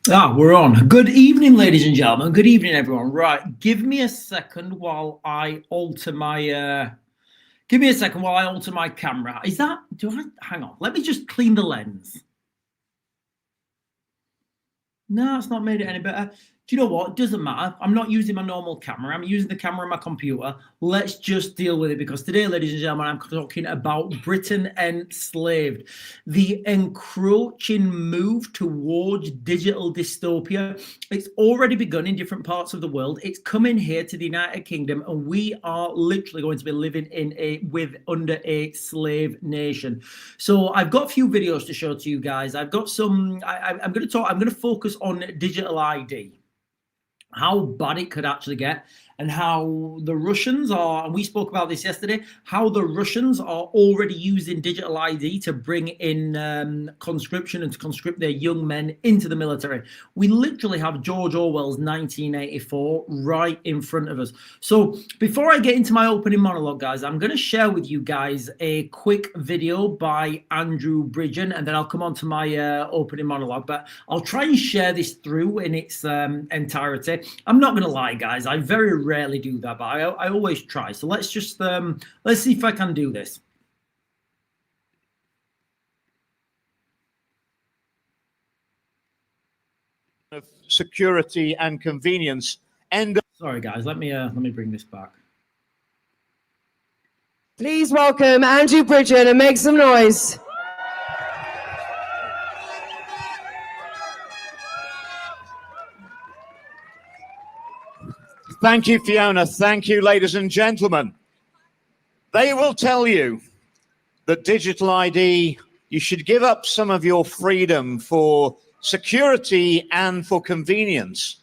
We're on. Good evening, ladies and gentlemen. Good evening, everyone. Right, give me a second while I alter my. Give me a second while I alter my camera. Is that? Hang on? Let me just clean the lens. No, it's not made it any better. Do you know what? It doesn't matter. I'm not using my normal camera. I'm using the camera on my computer. Let's just deal with it because today, ladies and gentlemen, I'm talking about Britain enslaved. The encroaching move towards digital dystopia. It's already begun in different parts of the world. It's coming here to the United Kingdom, and we are literally going to be living under a slave nation. So I've got a few videos to show to you guys. I've got some. I'm going to focus on digital ID. How bad it could actually get, and how the Russians are, and we spoke about this yesterday, how the Russians are already using digital ID to bring in conscription and to conscript their young men into the military. We literally have George Orwell's 1984 right in front of us. So before I get into my opening monologue, guys, I'm going to share with you guys a quick video by Andrew Bridgen, and then I'll come on to my opening monologue, but I'll try and share this through in its entirety. I'm not going to lie, guys, I very rarely do that, but I always try. So let's just let's see if I can do this. Of security and convenience. And sorry, guys, let me bring this back. Please welcome Andrew Bridgen and make some noise. Thank you, Fiona. Thank you, ladies and gentlemen. They will tell you that digital ID, you should give up some of your freedom for security and for convenience.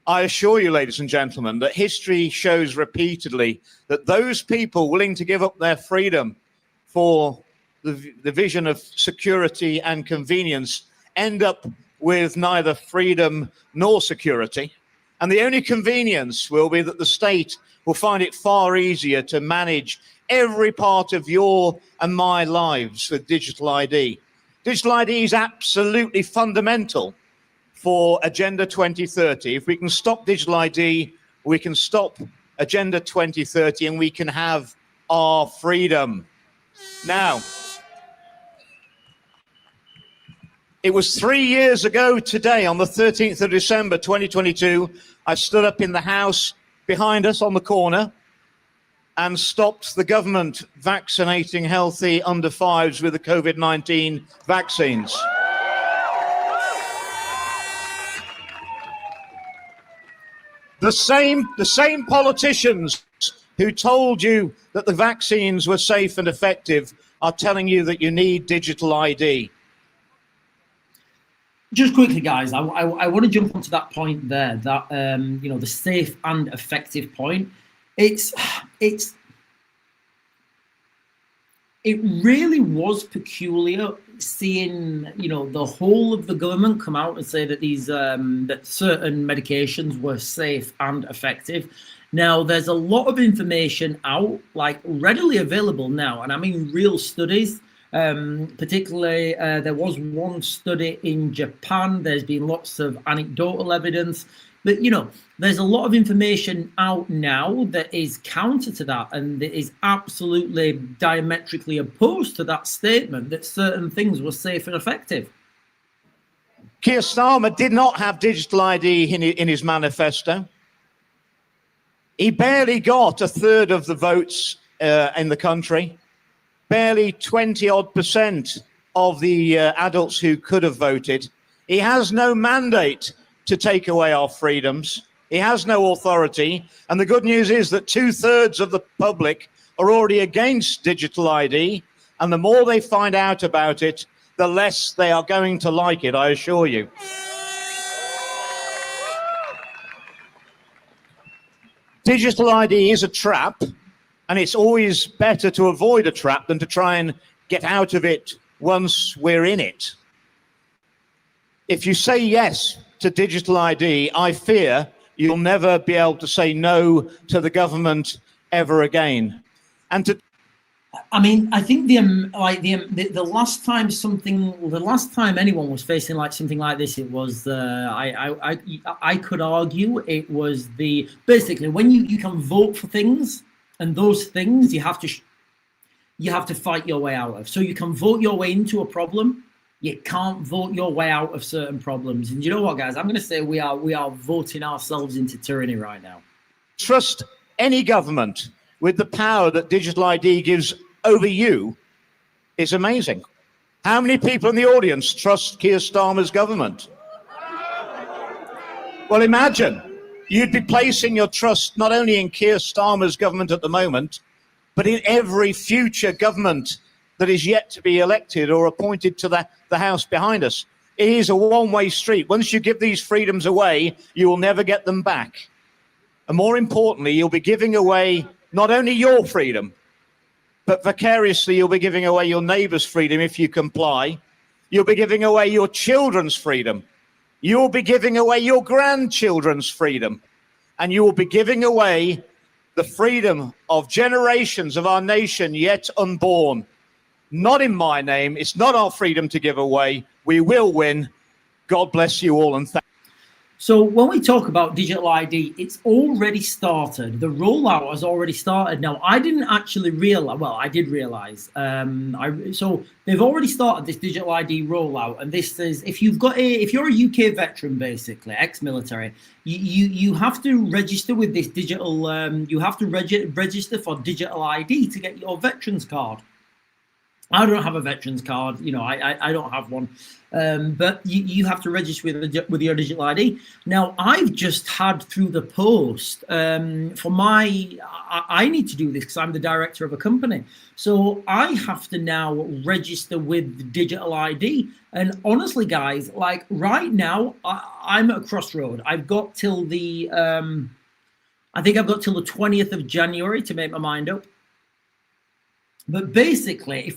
I assure you, ladies and gentlemen, that history shows repeatedly that those people willing to give up their freedom for the vision of security and convenience end up with neither freedom nor security. And the only convenience will be that the state will find it far easier to manage every part of your and my lives with digital ID. Digital ID is absolutely fundamental for Agenda 2030. If we can stop digital ID, we can stop Agenda 2030 and we can have our freedom. Now, it was 3 years ago today, on the 13th of December 2022, I stood up in the house behind us on the corner and stopped the government vaccinating healthy under fives with the COVID-19 vaccines. The same politicians who told you that the vaccines were safe and effective are telling you that you need digital ID. Just quickly, guys, I want to jump onto that point there, that you know, the safe and effective point. It really was peculiar seeing, you know, the whole of the government come out and say that these that certain medications were safe and effective. Now, there's a lot of information out, like readily available now, and I mean real studies. Particularly, there was one study in Japan. There's been lots of anecdotal evidence, but you know, there's a lot of information out now that is counter to that, and that is absolutely diametrically opposed to that statement that certain things were safe and effective. Keir Starmer did not have digital ID in his manifesto. He barely got a third of the votes in the country. Barely 20% of the adults who could have voted. He has no mandate to take away our freedoms. He has no authority. And the good news is that 2/3 of the public are already against digital ID. And the more they find out about it, the less they are going to like it, I assure you. Digital ID is a trap. And it's always better to avoid a trap than to try and get out of it once we're in it. If you say yes to digital ID, I fear you'll never be able to say no to the government ever again. And I mean, I think the last time anyone was facing like something like this, it was I could argue it was basically when you can vote for things, and those things you have to fight your way out of. So you can vote your way into a problem. You can't vote your way out of certain problems. And you know what, guys? I'm going to say we are voting ourselves into tyranny right now. Trust any government with the power that digital ID gives over you is amazing. How many people in the audience trust Keir Starmer's government? Well, imagine you'd be placing your trust not only in Keir Starmer's government at the moment, but in every future government that is yet to be elected or appointed to the House behind us. It is a one-way street. Once you give these freedoms away, you will never get them back. And more importantly, you'll be giving away not only your freedom, but vicariously you'll be giving away your neighbor's freedom if you comply. You'll be giving away your children's freedom. You'll be giving away your grandchildren's freedom. And you will be giving away the freedom of generations of our nation yet unborn. Not in my name. It's not our freedom to give away. We will win. God bless you all, and thank you. So when we talk about digital ID, it's already started. The rollout has already started. Now, I didn't actually realize, well, I did realize. So they've already started this digital ID rollout. And this is, if you're a UK veteran, basically, ex-military, you have to register with this digital, you have to register for digital ID to get your veterans card. I don't have a veterans card, I don't have one, but you have to register with your digital ID. Now, I've just had through the post I need to do this because I'm the director of a company. So I have to now register with digital ID. And honestly, guys, like right now, I'm at a crossroad. I've got till the 20th of January to make my mind up. But basically,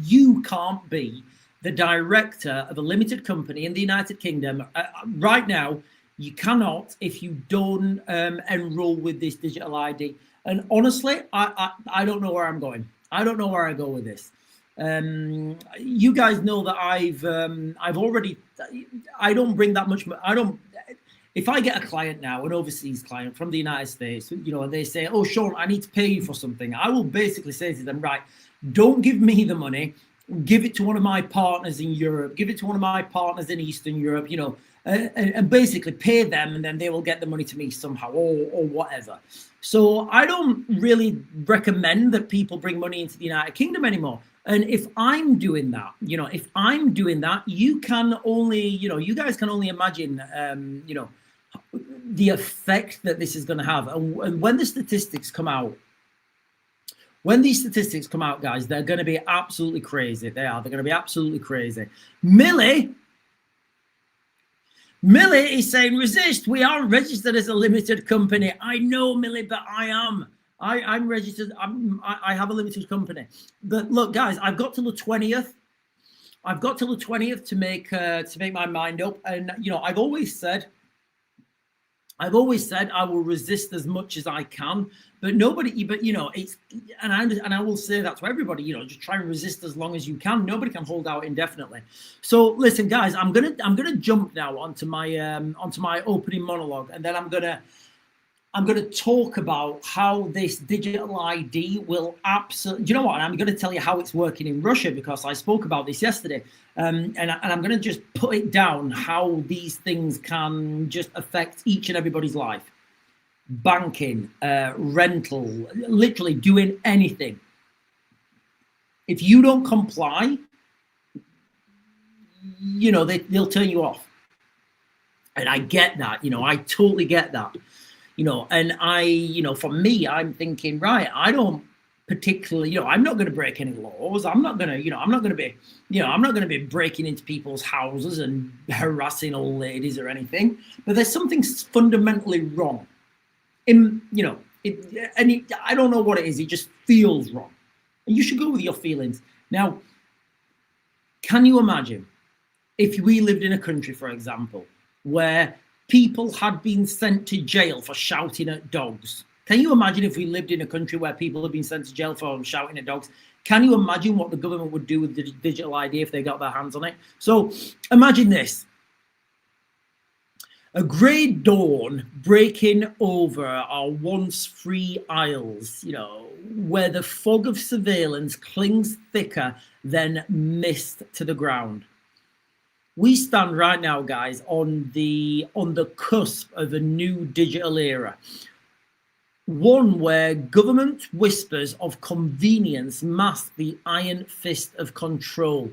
you can't be the director of a limited company in the United Kingdom right now. You cannot if you don't enroll with this digital ID. And honestly, I don't know where I'm going. I don't know where I go with this. You guys know that I've already. I don't bring that much. If I get a client now, an overseas client from the United States, and they say, "Oh, Sean, I need to pay you for something," I will basically say to them, "Right, don't give me the money. Give it to one of my partners in Europe. Give it to one of my partners in Eastern Europe. And basically pay them, and then they will get the money to me somehow, or whatever." So I don't really recommend that people bring money into the United Kingdom anymore. And if I'm doing that, you can only, you guys can only imagine, the effect that this is going to have. And when the statistics come out, these statistics come out, guys, they're going to be absolutely crazy. They're going to be absolutely crazy. Millie is saying, resist. We are registered as a limited company. I know, Millie, but I am. I'm registered. I have a limited company. But look, guys, I've got till the 20th. To make my mind up. And I've always said I will resist as much as I can. But it's, and I will say that to everybody, just try and resist as long as you can. Nobody can hold out indefinitely. So listen, guys, I'm gonna jump now onto my opening monologue, and then I'm gonna talk about how this digital ID will absolutely. You know what? I'm gonna tell you how it's working in Russia, because I spoke about this yesterday, and I'm gonna just put it down how these things can just affect each and everybody's life. Banking, rental, literally doing anything. If you don't comply, they'll turn you off. And I get that, I totally get that. And for me, I'm thinking, right, I don't particularly, I'm not going to break any laws. I'm not going to be breaking into people's houses and harassing old ladies or anything. But there's something fundamentally wrong. I don't know what it is. It just feels wrong. And you should go with your feelings. Now, can you imagine if we lived in a country, for example, where people had been sent to jail for shouting at dogs? Can you imagine if we lived in a country where people have been sent to jail for shouting at dogs? Can you imagine what the government would do with the digital ID if they got their hands on it? So imagine this. A grey dawn breaking over our once free isles, you know, where the fog of surveillance clings thicker than mist to the ground. We stand right now, guys, on the cusp of a new digital era. One where government whispers of convenience mask the iron fist of control.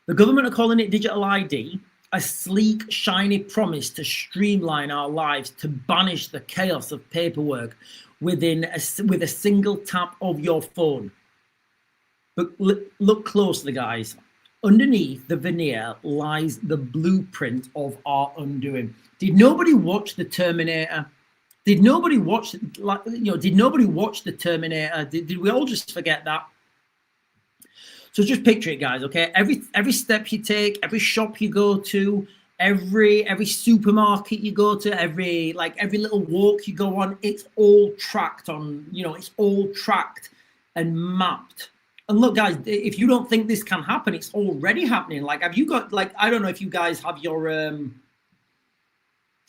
The government are calling it digital ID, a sleek, shiny promise to streamline our lives, to banish the chaos of paperwork with a single tap of your phone. But look closely, guys. Underneath the veneer lies the blueprint of our undoing. Did nobody watch The Terminator? Did nobody watch, did nobody watch The Terminator? Did we all just forget that? So just picture it, guys, okay? Every step you take, every shop you go to, every supermarket you go to, every little walk you go on, it's all tracked on, it's all tracked and mapped. And look, guys, if you don't think this can happen, it's already happening. Like, have you got, I don't know if you guys have your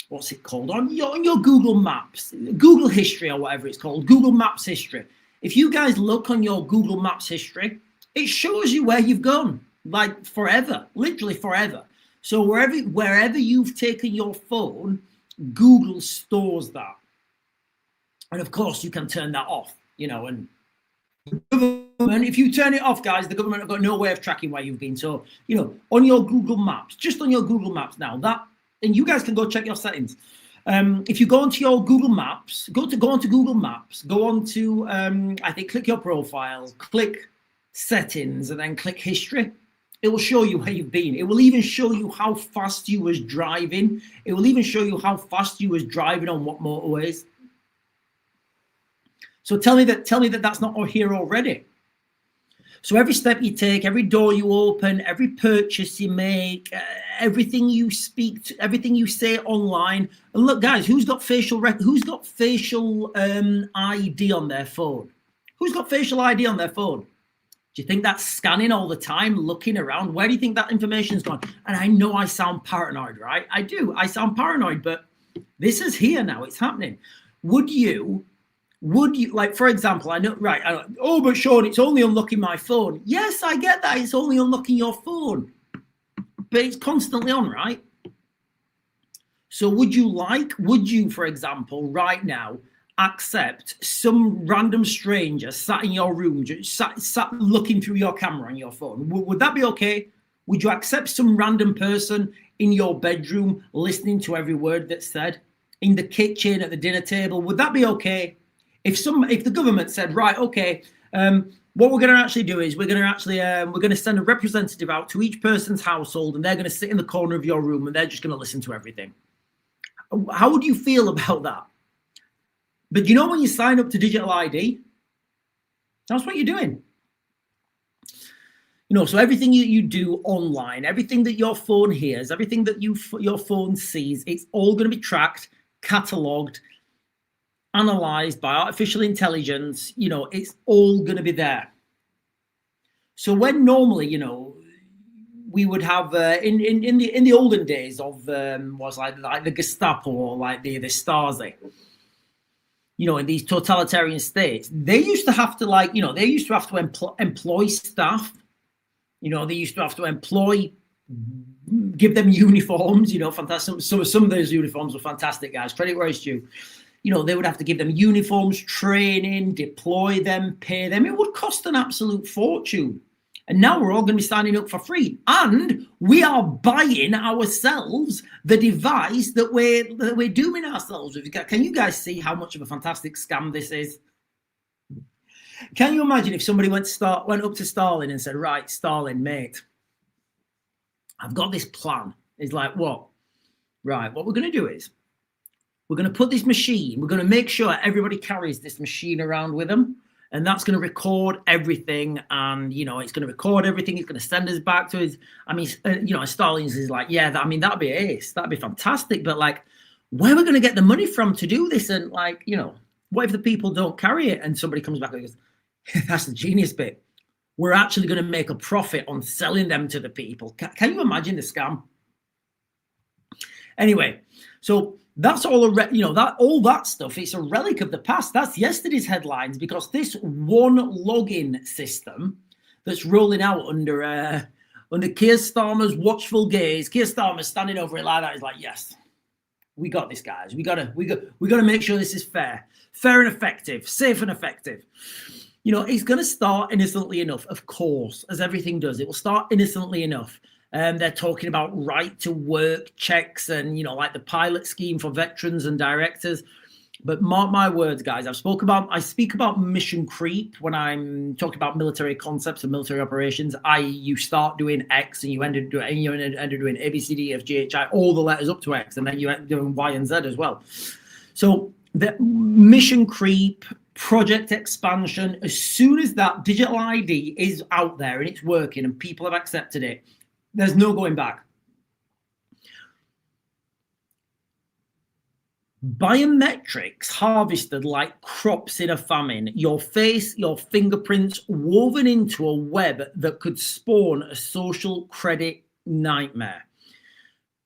what's it called, on your Google Maps, Google History or whatever it's called, Google Maps History. If you guys look on your Google Maps history, it shows you where you've gone, like forever, literally forever. So wherever you've taken your phone, Google stores that. And of course, you can turn that off, and if you turn it off, guys, the government have got no way of tracking where you've been. So, on your Google Maps, just on your Google Maps now, and you guys can go check your settings. If you go onto your Google Maps, go onto Google Maps, go onto, I think, click your profile, click settings, and then click history. It will show you where you've been. It will even show you how fast you was driving. It will even show you how fast you was driving on what motorways. So tell me that that's not here already. So every step you take, every door you open, every purchase you make, everything you speak to, everything you say online. And look, guys, who's got facial ID on their phone? Who's got facial ID on their phone? Do you think that's scanning all the time, looking around? Where do you think that information's gone? And I know I sound paranoid, right? I do. I sound paranoid, but this is here now. It's happening. Would you, like, for example, I know, oh, but Sean, it's only unlocking my phone. Yes, I get that. It's only unlocking your phone, but it's constantly on, right? So would you, for example, right now, accept some random stranger sat in your room, just sat looking through your camera on your phone? Would that be okay? Would you accept some random person in your bedroom listening to every word that's said? In the kitchen, at the dinner table, would that be okay? If the government said, right, okay, what we're going to actually do is we're going to send a representative out to each person's household, and they're going to sit in the corner of your room and they're just going to listen to everything. How would you feel about that? But when you sign up to digital ID, that's what you're doing. So everything you do online, everything that your phone hears, everything that your phone sees, it's all going to be tracked, catalogued, analyzed by artificial intelligence. It's all going to be there. So when normally, we would have in the olden days of was like the Gestapo or like the Stasi, in these totalitarian states, they used to have to employ staff. They used to have to give them uniforms. Fantastic. Some of those uniforms were fantastic, guys. Credit where it's due. They would have to give them uniforms, training, deploy them, pay them. It would cost an absolute fortune. And now we're all going to be signing up for free. And we are buying ourselves the device that we're doing ourselves with. Can you guys see how much of a fantastic scam this is? Can you imagine if somebody went up to Stalin and said, right, Stalin, mate, I've got this plan. He's like, what? Right, what we're going to do is we're going to put this machine, we're going to make sure everybody carries this machine around with them. And that's going to record everything. And, it's going to record everything. It's going to send us back to his, Stalin's is like, yeah, that'd be ace. That'd be fantastic. But like, where are we going to get the money from to do this? And like, What if the people don't carry it and somebody comes back and goes, that's the genius bit. We're actually going to make a profit on selling them to the people. Can you imagine the scam? Anyway, so that's all all that stuff. It's a relic of the past. That's yesterday's headlines, because this one login system that's rolling out under Keir Starmer's watchful gaze. Keir Starmer's standing over it like that. He's like, yes, we got this, guys. We gotta make sure this is fair and effective, safe and effective. It's going to start innocently enough, of course, as everything does. It will start innocently enough. They're talking about right to work checks and, like the pilot scheme for veterans and directors. But mark my words, guys, I speak about mission creep when I'm talking about military concepts and military operations, i.e. you start doing X and you end up doing A, B, C, D, F, G, H, I, all the letters up to X, and then you end up doing Y and Z as well. So the mission creep, project expansion, as soon as that digital ID is out there and it's working and people have accepted it, there's no going back. Biometrics harvested like crops in a famine. Your face, your fingerprints woven into a web that could spawn a social credit nightmare.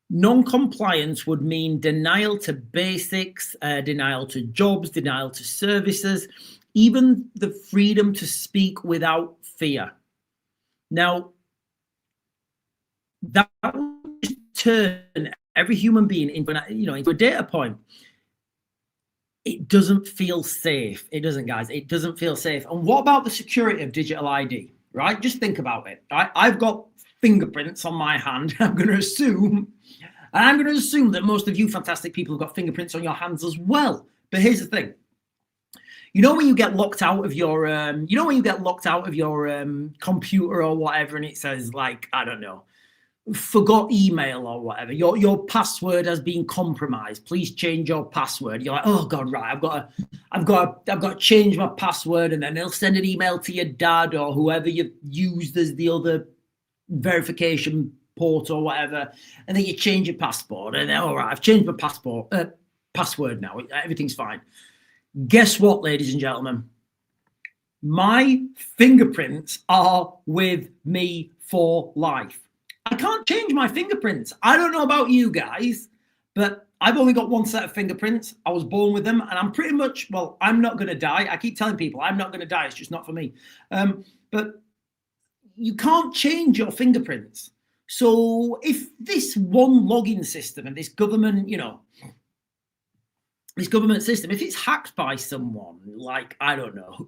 Non-compliance would mean denial to basics, denial to jobs, denial to services, even the freedom to speak without fear. Now, that would turn every human being into a data point. It doesn't feel safe. It doesn't, guys. It doesn't feel safe. And what about the security of digital ID, right? Just think about it. Right? I've got fingerprints on my hand. I'm going to assume that most of you fantastic people have got fingerprints on your hands as well. But here's the thing. When you get locked out of your, computer or whatever, and it says like, I don't know, forgot email or whatever, your password has been compromised, please change your password. You're like, oh god, right, I've got to change my password, and then they'll send an email to your dad or whoever you've used as the other verification port or whatever, and then you change your passport, and then, all right, I've changed my password now, everything's fine. Guess what, ladies and gentlemen? My fingerprints are with me for life. I can't change my fingerprints. I don't know about you guys, but I've only got one set of fingerprints. I was born with them, and I'm pretty much, I'm not going to die. I keep telling people I'm not going to die. It's just not for me. But you can't change your fingerprints. So if this one login system and this government, this government system, if it's hacked by someone like, I don't know,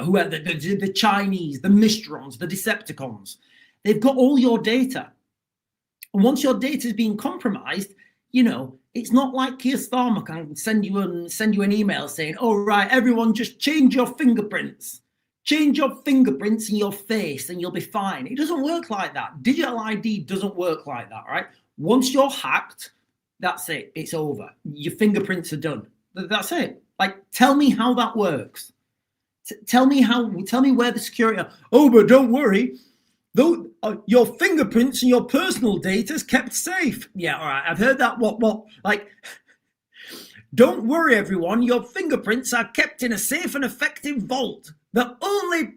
whoever, the Chinese, the Mistrons, the Decepticons, they've got all your data. And once your data is being compromised, it's not like Keir Starmer can send you an email saying, all right, everyone, just change your fingerprints. Change your fingerprints in your face and you'll be fine. It doesn't work like that. Digital ID doesn't work like that, right? Once you're hacked, that's it. It's over. Your fingerprints are done. That's it. Like, tell me how that works. Tell me where the security are. Oh, but don't worry. Though your fingerprints and your personal data is kept safe. Yeah, all right. I've heard that. What? Like, don't worry, everyone. Your fingerprints are kept in a safe and effective vault that only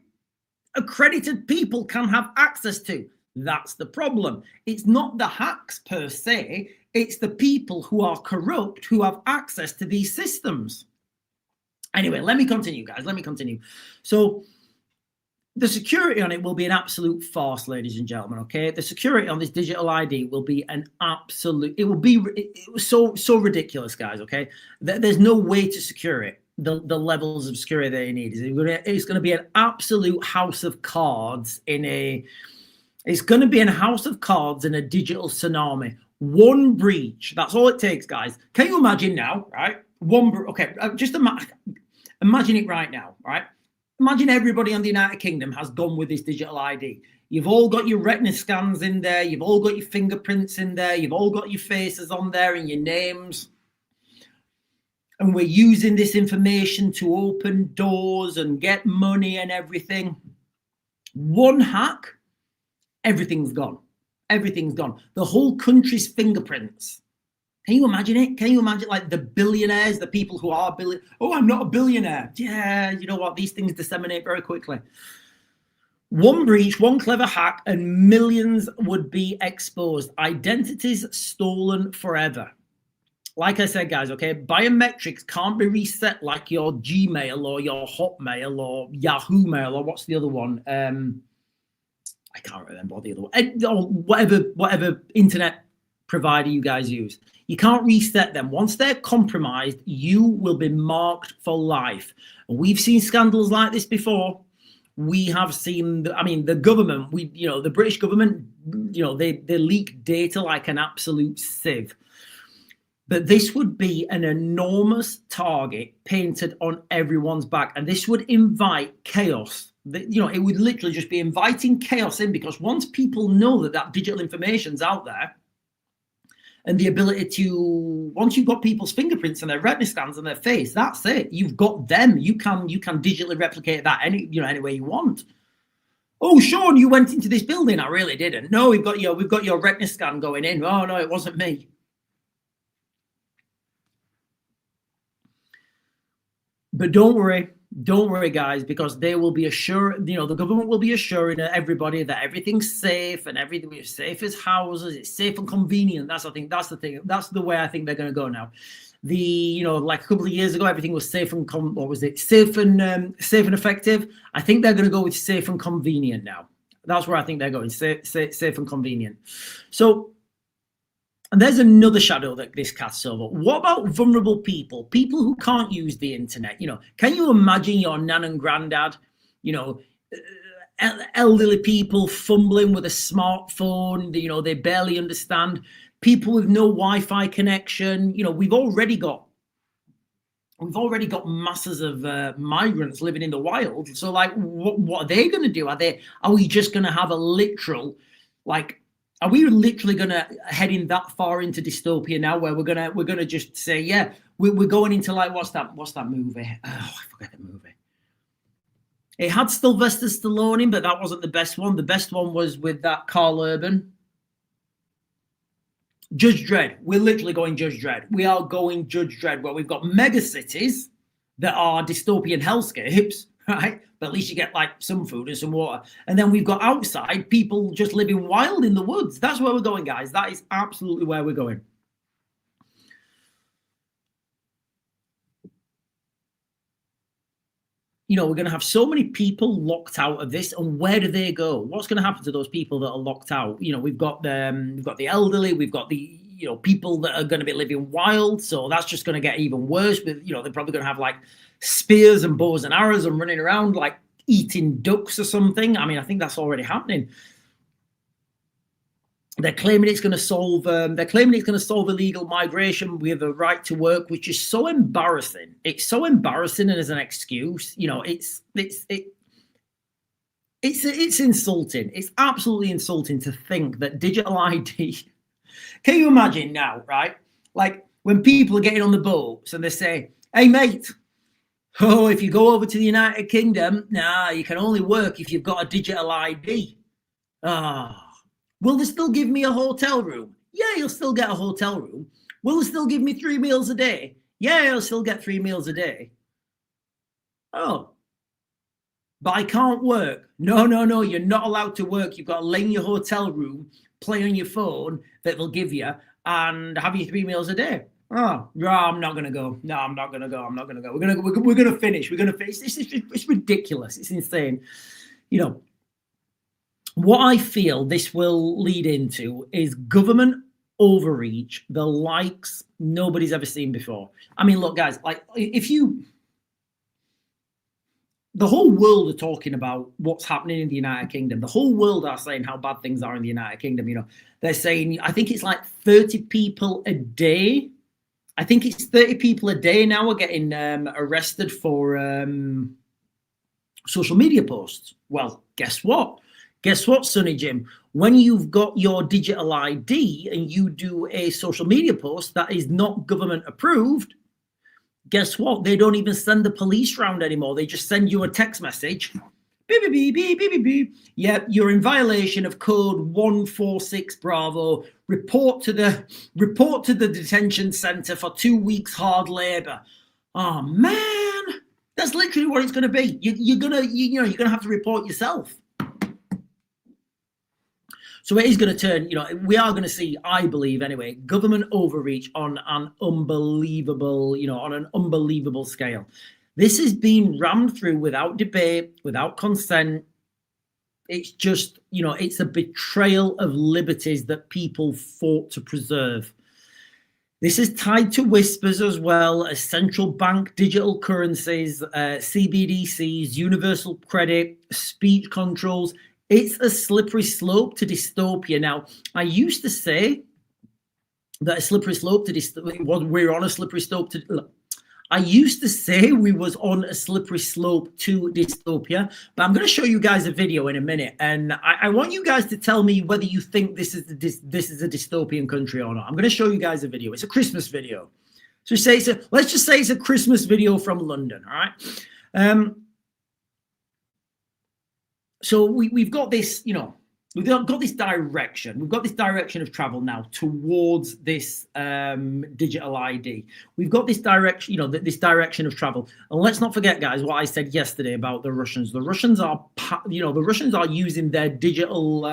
accredited people can have access to. That's the problem. It's not the hacks per se. It's the people who are corrupt who have access to these systems. Anyway, let me continue, guys. Let me continue. So the security on it will be an absolute farce, ladies and gentlemen, okay? The security on this digital ID will be an absolute, it was so ridiculous, guys, okay? There's no way to secure it, the levels of security they need. It's going to be an absolute house of cards it's going to be a house of cards in a digital tsunami. One breach, that's all it takes, guys. Can you imagine now, right? Just imagine it right now, right? Imagine everybody in the United Kingdom has gone with this digital ID. You've all got your retina scans in there. You've all got your fingerprints in there. You've all got your faces on there and your names. And we're using this information to open doors and get money and everything. One hack, everything's gone. Everything's gone. The whole country's fingerprints Can you imagine it? Can you imagine like the billionaires, the people who are Oh, I'm not a billionaire. Yeah, you know what? These things disseminate very quickly. One breach, one clever hack, and millions would be exposed. Identities stolen forever. Like I said, guys, okay, biometrics can't be reset like your Gmail or your Hotmail or Yahoo Mail or what's the other one? I can't remember what the other one. Or whatever internet provider you guys use. You can't reset them. Once they're compromised, you will be marked for life. And we've seen scandals like this before. We have seen, the government, the British government, they leak data like an absolute sieve. But this would be an enormous target painted on everyone's back. And this would invite chaos. It would literally just be inviting chaos in, because once people know that digital information's out there, and the ability to, once you've got people's fingerprints and their retina scans and their face, that's it. You've got them. You can digitally replicate that any way you want. Oh, Sean, you went into this building. I really didn't. No, we've got your retina scan going in. Oh no, it wasn't me. But don't worry, guys, because they will be assured, the government will be assuring everybody that everything's safe and everything is safe as houses. It's safe and convenient. That's the thing. That's the way I think they're going to go now. Like a couple of years ago, everything was safe and safe and effective. I think they're going to go with safe and convenient now. That's where I think they're going, safe and convenient. So, and there's another shadow that this casts over. What about vulnerable people who can't use the internet? Can you imagine your nan and granddad, elderly people fumbling with a smartphone, they barely understand, people with no Wi-Fi connection. We've already got masses of migrants living in the wild. So like, what are they going to do? Are we just going to have a literal, like, are we literally going to head in that far into dystopia now, where we're gonna just say, yeah, we're going into like, what's that movie? Oh, I forget the movie. It had Sylvester Stallone in, but that wasn't the best one. The best one was with that Carl Urban. Judge Dredd. We're literally going Judge Dredd. We are going Judge Dredd, where we've got mega cities that are dystopian hellscapes, right? But at least you get like some food and some water. And then we've got outside people just living wild in the woods. That's where we're going, guys. That is absolutely where we're going. We're going to have so many people locked out of this, and where do they go? What's going to happen to those people that are locked out? We've got the elderly, we've got the people that are going to be living wild. So that's just going to get even worse. With they're probably going to have like spears and bows and arrows and running around like eating ducks or something. I think that's already happening. They're claiming it's going to solve. Illegal migration with a right to work, which is so embarrassing. It's so embarrassing, and as an excuse, it's insulting. It's absolutely insulting to think that digital ID. Can you imagine now, right? Like when people are getting on the boats and they say, "Hey, mate, oh, if you go over to the United Kingdom, you can only work if you've got a digital ID." Will they still give me a hotel room? Yeah, you'll still get a hotel room. Will they still give me 3 meals a day? Yeah, you'll still get 3 meals a day. Oh, but I can't work. No, you're not allowed to work. You've got to lay in your hotel room, play on your phone that they'll give you, and have you 3 meals a day. Oh, no, I'm not going to go. No, I'm not going to go. We're going to finish. It's ridiculous. It's insane. What I feel this will lead into is government overreach, the likes nobody's ever seen before. Look, guys, like the whole world are talking about what's happening in the United Kingdom. The whole world are saying how bad things are in the United Kingdom. They're saying, I think it's like 30 people a day. I think it's 30 people a day now are getting arrested for social media posts. Well, guess what? Sonny Jim? When you've got your digital ID and you do a social media post that is not government approved, guess what? They don't even send the police round anymore. They just send you a text message. beep, beep, beep, beep, beep, beep, beep. Yep, you're in violation of code 146 Bravo. Report to the detention center for 2 weeks hard labor. Oh man, that's literally what it's going to be. You're gonna have to report yourself. So it is going to turn, we are going to see, I believe anyway, government overreach on an unbelievable scale. This has been rammed through without debate, without consent. It's just, it's a betrayal of liberties that people fought to preserve. This is tied to whispers as well as central bank digital currencies, CBDCs, universal credit, speech controls. It's a slippery slope to dystopia. Now, I used to say that a slippery slope to dystopia, we're on a slippery slope to, I used to say we was on a slippery slope to dystopia, but I'm going to show you guys a video in a minute, and I want you guys to tell me whether you think this is a dystopian country or not. I'm going to show you guys a video. It's a Christmas video. So let's just say it's a Christmas video from London, all right? So we've got this, we've got this direction. We've got this direction of travel now towards this digital ID. We've got this direction, this direction of travel. And let's not forget, guys, what I said yesterday about the Russians. The Russians are, using their digital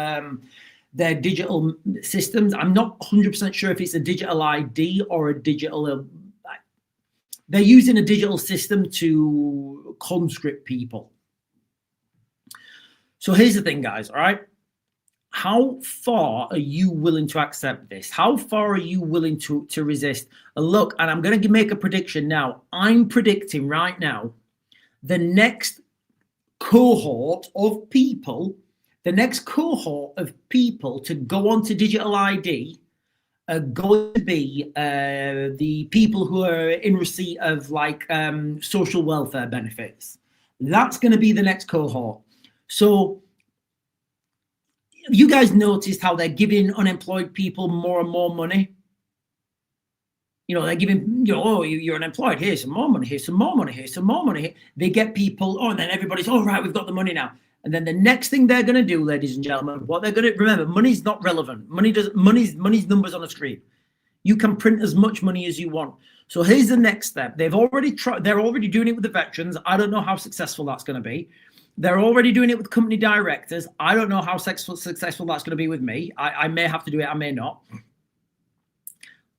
systems. I'm not 100% sure if it's a digital ID or a digital. They're using a digital system to conscript people. So here's the thing, guys, all right? How far are you willing to accept this? How far are you willing to resist? And look, and I'm going to make a prediction now. I'm predicting right now the next cohort of people to go on to digital ID are going to be the people who are in receipt of social welfare benefits. That's going to be the next cohort. So you guys noticed how they're giving unemployed people more and more money? They're giving, you're unemployed. Here's some more money. Here's some more money. Here's some more money. They get people, and then everybody's, right, we've got the money now. And then the next thing they're going to do, ladies and gentlemen, what they're going to remember, money's not relevant. Money's numbers on a screen. You can print as much money as you want. So here's the next step. They're already doing it with the veterans. I don't know how successful that's going to be. They're already doing it with company directors. I don't know how successful that's going to be with me. I may have to do it. I may not.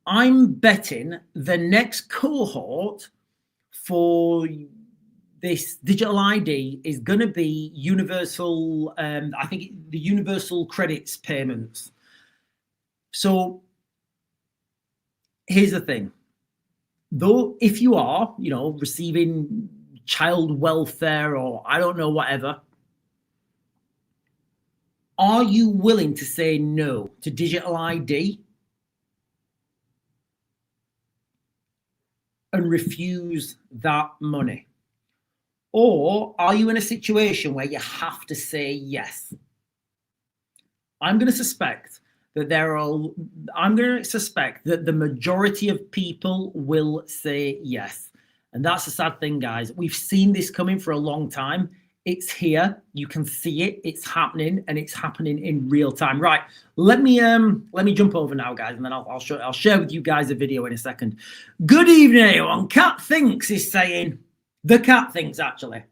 I'm betting the next cohort for this digital ID is going to be universal. I think the universal credits payments. So here's the thing. Though, if you are, receiving child welfare or I don't know, whatever, are you willing to say no to digital ID and refuse that money? Or are you in a situation where you have to say yes? I'm going to suspect that the majority of people will say yes. And that's the sad thing, guys. We've seen this coming for a long time. It's here. You can see it. It's happening, and it's happening in real time. Right. Let me jump over now, guys, and then I'll share with you guys a video in a second. Good evening, everyone. Cat Thinks is saying, the Cat Thinks, actually.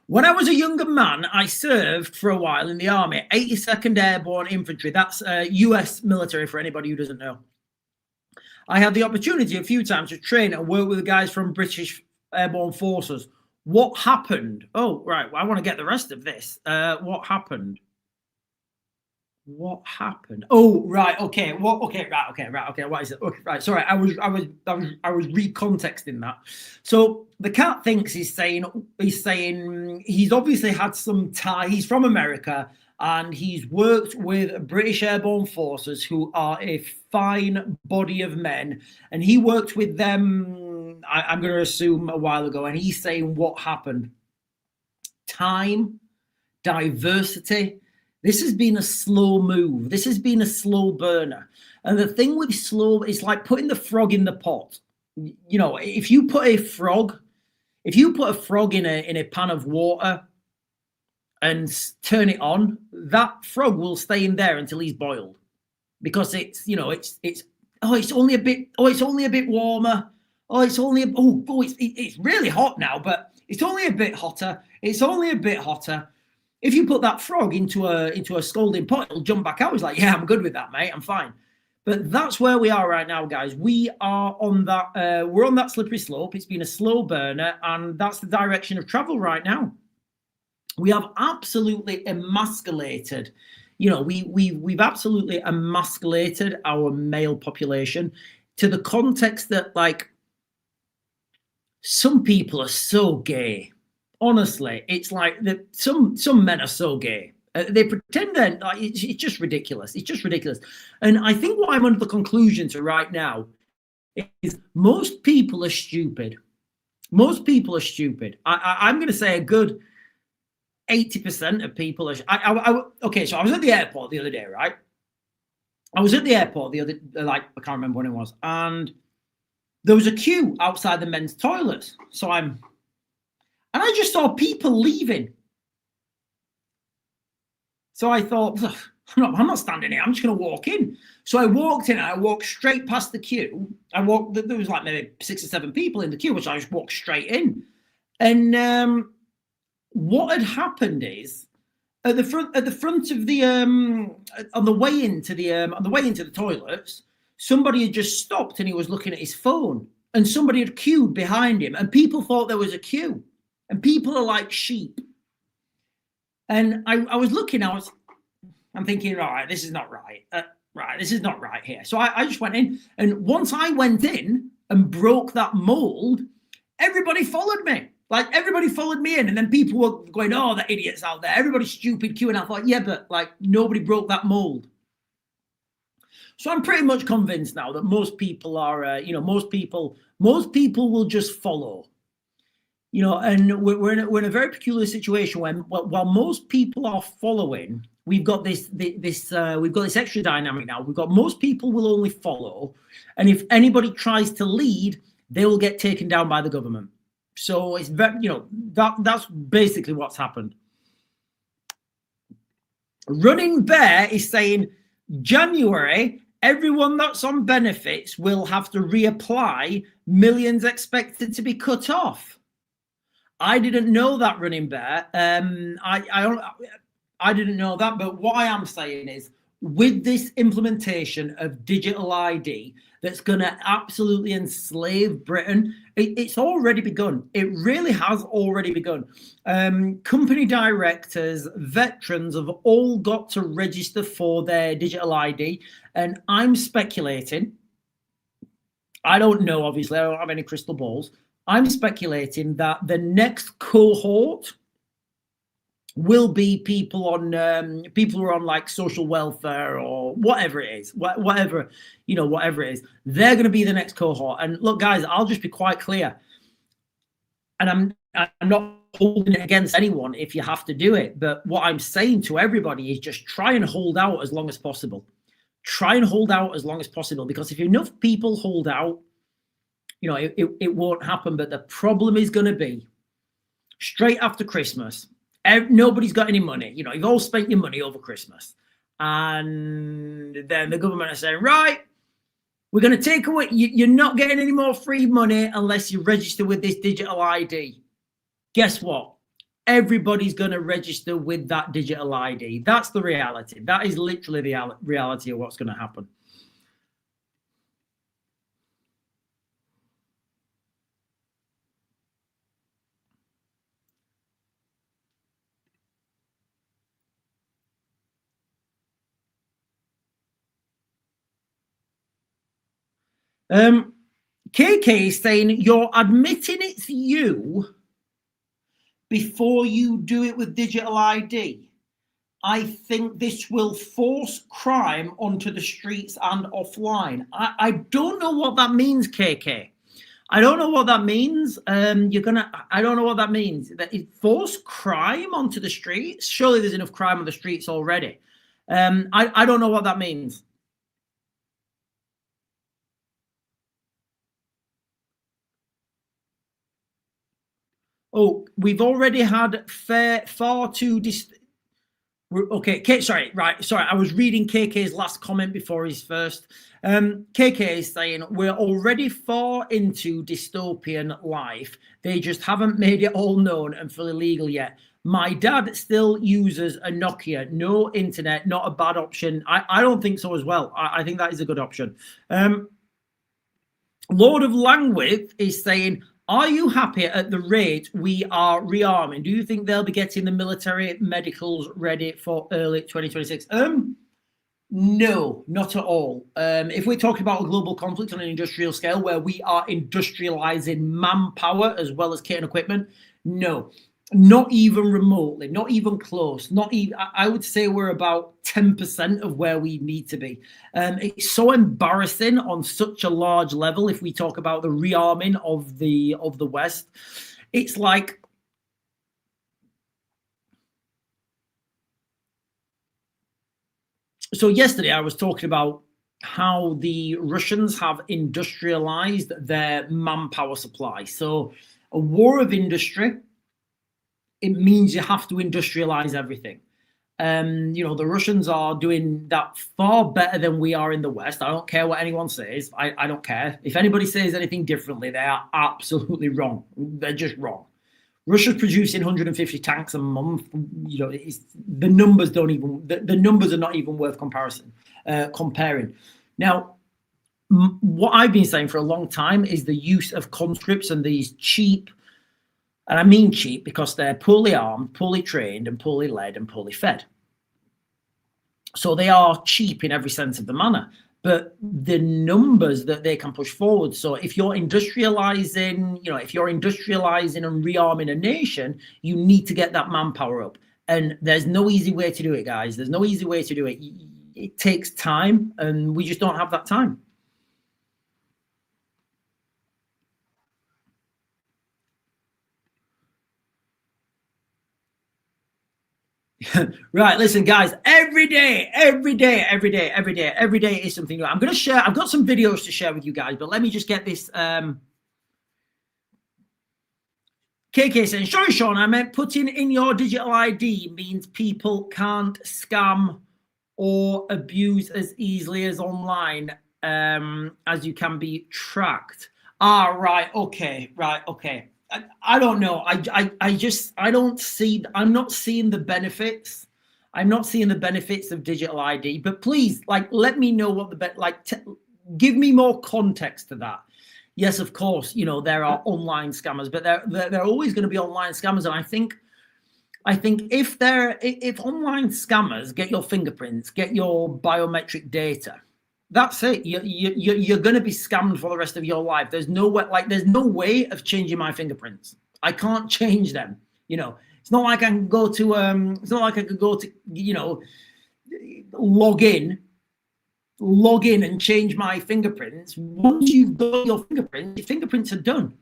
When I was a younger man, I served for a while in the Army, 82nd Airborne Infantry. That's US military for anybody who doesn't know. I had the opportunity a few times to train and work with the guys from British Airborne Forces. What happened? Oh, right. I want to get the rest of this. What happened? What happened? Oh, right. Okay. What? Okay. Right. Okay. Right. Okay. What is it? Okay. Right. Sorry. I was recontexting that. So the Cat Thinks he's saying he's obviously had some tie. He's from America and he's worked with British Airborne Forces, who are a fine body of men. And he worked with them, I'm going to assume, a while ago. And he's saying what happened? Time, diversity. This has been a slow move. This has been a slow burner. And the thing with slow, it's like putting the frog in the pot. you know, if you put a frog in a pan of water and turn it on, that frog will stay in there until he's boiled, because it's, you know, it's only a bit warmer. It's really hot now, but it's only a bit hotter. It's only a bit hotter. If you put that frog into a scalding pot, it'll jump back out. It's like, yeah, I'm good with that, mate. I'm fine. But that's where we are right now, guys. We are on that. We're on that slippery slope. It's been a slow burner, and that's the direction of travel right now. We have absolutely emasculated. You know, we've absolutely emasculated our male population to the context that, like, some people are so gay. Honestly, it's like that. Some men are so gay. They pretend that, like, it's just ridiculous. It's just ridiculous. And I think what I'm under the conclusion to right now is most people are stupid. Most people are stupid. I'm going to say a good 80% of people are. Okay, so I was at the airport the other day, right? I was at the airport the other, like, I can't remember when it was, and there was a queue outside the men's toilets. So and I just saw people leaving. So I thought, I'm not standing here. I'm just going to walk in. So I walked in. And I walked straight past the queue. There was like maybe 6 or 7 people in the queue, which I just walked straight in. And what had happened is, at the front of the on the way into the toilets, somebody had just stopped and he was looking at his phone, and somebody had queued behind him, and people thought there was a queue, and people are like sheep. And I was looking, I'm thinking, all right, this is not right. This is not right here. So I just went in, and once I went in and broke that mold, everybody followed me. Like, everybody followed me in, and then people were going, oh, the idiots out there. Everybody's stupid queuing. I thought, yeah, but, like, nobody broke that mold. So I'm pretty much convinced now that most people are, most people will just follow. You know, and we're in a very peculiar situation when, while most people are following, we've got this extra dynamic now. We've got most people will only follow, and if anybody tries to lead, they will get taken down by the government. So it's very, that's basically what's happened. Running Bear is saying January, everyone that's on benefits will have to reapply. Millions expected to be cut off. I didn't know that, Running Bear. I didn't know that. But what I am saying is, with this implementation of digital ID that's going to absolutely enslave Britain, it's already begun. It really has already begun. Company directors, veterans have all got to register for their digital ID. And I'm speculating, I don't know, obviously, I don't have any crystal balls. I'm speculating that the next cohort will be people who are on, like, social welfare or whatever it is, whatever it is. They're going to be the next cohort. And look, guys, I'll just be quite clear. And I'm not holding it against anyone if you have to do it. But what I'm saying to everybody is just try and hold out as long as possible. Try and hold out as long as possible, because if enough people hold out, it won't happen. But the problem is going to be straight after Christmas. Nobody's got any money. You've all spent your money over Christmas. And then the government are saying, right, we're going to take away, you're not getting any more free money unless you register with this digital ID. Guess what? Everybody's going to register with that digital ID. That's the reality. That is literally the reality of what's going to happen. KK is saying you're admitting it's you before you do it with digital ID. I think this will force crime onto the streets and offline. I don't know what that means, KK. I don't know what that means. I don't know what that means. That it force crime onto the streets? Surely there's enough crime on the streets already. I don't know what that means. Oh, we've already had far too okay, sorry, I was reading KK's last comment before his first. KK is saying we're already far into dystopian life. They just haven't made it all known and fully legal yet. My dad still uses a Nokia. No internet, not a bad option. I don't think so as well. I think that is a good option. Lord of Langwith is saying, are you happy at the rate we are rearming? Do you think they'll be getting the military medicals ready for early 2026? No, not at all. If we're talking about a global conflict on an industrial scale where we are industrializing manpower as well as kit and equipment, no, not even remotely, not even close, not even, I would say we're about 10% of where we need to be. It's so embarrassing on such a large level. If we talk about the rearming of the West, it's like, so yesterday I was talking about how the Russians have industrialized their manpower supply. So a war of industry, it means you have to industrialize everything. You know, the Russians are doing that far better than we are in the West. I don't care what anyone says. I don't care. If anybody says anything differently, they are absolutely wrong. They're just wrong. Russia's producing 150 tanks a month. You know, the numbers don't even, the numbers are not even worth comparing. Now, what I've been saying for a long time is the use of conscripts and these cheap, and I mean cheap because they're poorly armed, poorly trained, and poorly led and poorly fed. So they are cheap in every sense of the manner, but the numbers that they can push forward. So if you're industrializing, you know, if you're industrializing and rearming a nation, you need to get that manpower up. And there's no easy way to do it, guys. There's no easy way to do it. It takes time, and we just don't have that time. Right, listen, guys, every day is something new. I'm going to share, I've got some videos to share with you guys, but let me just get this. KK saying, sorry, Sean, I meant putting in your digital ID means people can't scam or abuse as easily as online as you can be tracked. Right, okay. I don't know. I'm not seeing the benefits. I'm not seeing the benefits of digital ID, but please, like, let me know what give me more context to that. Yes, of course, you know, there are online scammers, but they're always going to be online scammers. And I think if online scammers get your fingerprints, get your biometric data, that's it. You're going to be scammed for the rest of your life. There's no way of changing my fingerprints. I can't change them. You know, it's not like I can go to, you know, log in and change my fingerprints. Once you've got your fingerprints are done.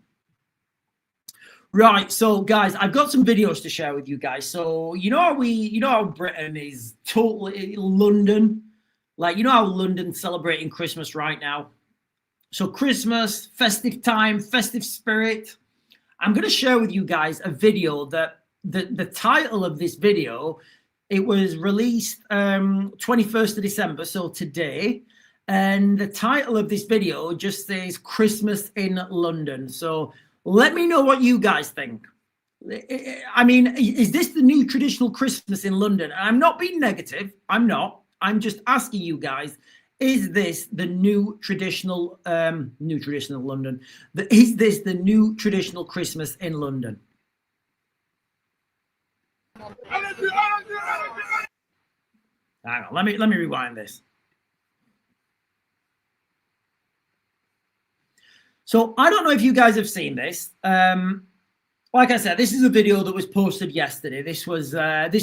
Right. So guys, I've got some videos to share with you guys. So, you know how Britain is totally London. Like, you know how London's celebrating Christmas right now? So Christmas, festive time, festive spirit. I'm going to share with you guys a video that the title of this video, it was released 21st of December, so today. And the title of this video just says Christmas in London. So let me know what you guys think. I mean, is this the new traditional Christmas in London? And I'm not being negative. I'm not. I'm just asking you guys, is this the new traditional London? Is this the new traditional Christmas in London? Hang on, let me rewind this. So I don't know if you guys have seen this. Like I said, this is a video that was posted yesterday. This